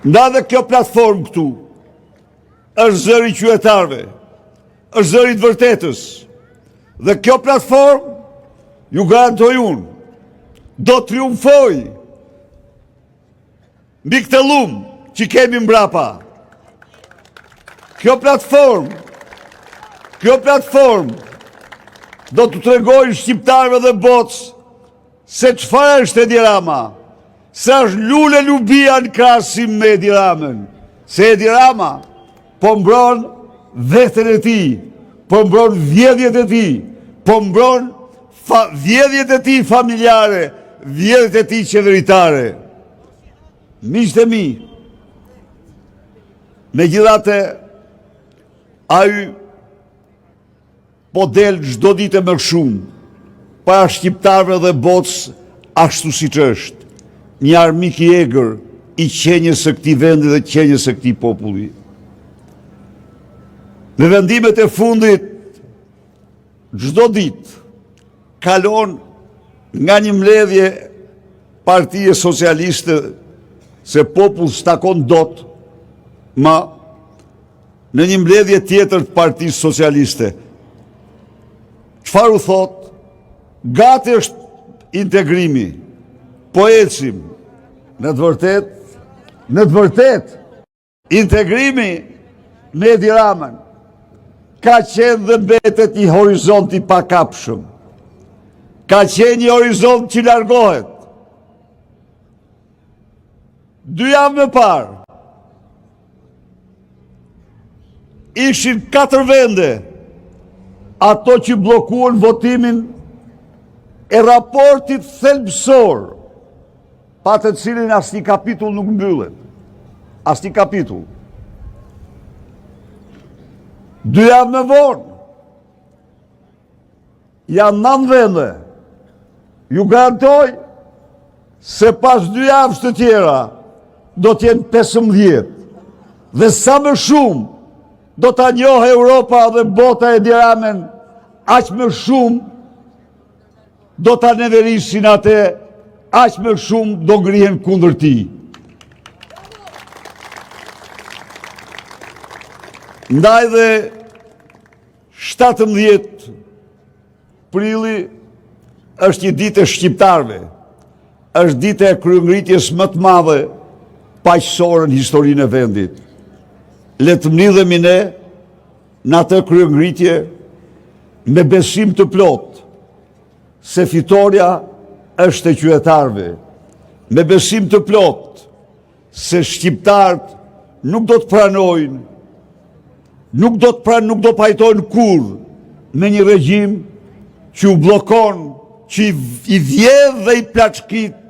Nda dhe kjo platformë këtu është zëri qytetarëve, është zëri të vërtetës. Dhe kjo platformë, ju garantoj unë, do triumfoj mbi këtë lumë që kemi mbrapa. Kjo platformë do të tregojë shqiptarëve dhe botës se çfarë është Edi Rama, se është lule lubia në krahasim me Edi Ramën, se Edi Rama po mbron veten e tij, po mbron vjedhjet e tij, po mbron vjedhjet e tij familjare, vjedhjet e tij qeveritare. Miqtë e mi, megjithatë, ai po del çdo ditë më shumë para shqiptarëve dhe botës, ashtu siç është, një armik i egër i qenjes së këtij vendi dhe qenjes së këtij populli. Në vendimet e fundit, çdo ditë kalon nga një mbledhje Partie Socialiste se popull s'takon dot, ma në një mbledhje tjetër të Partisë Socialiste. Çfarë u thot? Gati është integrimi, po ecim. Në të vërtet, integrimi me Edi Ramën ka qenë dhe mbetet një horizont i pakapshëm. Ka qenë një horizont që largohet. 2 javë më parë, ishin 4 vende ato që blokuan votimin e raportit thelbësor, pa të cilin asnjë kapitull nuk mbyllet. Asnjë kapitull. 2 javë më vonë, janë 9 vende. Ju garantoj se pas 2 javësh të tjera do t'jenë 15. Dhe sa më shumë do t'a njohë Europa dhe bota Edi Ramën, aq më shumë do t'a neverisin atë, aq më shumë do ngrihen kundër tij. Ndaj dhe 17 prilli është një ditë e shqiptarëve, është ditë e kryengritjes më të madhe paqësore në historinë e vendit. Le të mlidhemi ne në atë kryengritje me besim të plot se fitoria është e qytetarëve, me besim të plot se shqiptarët nuk do të pranojnë, nuk do pajtojnë kur me një regjim që u blokon, që i vjedh dhe i plaçkit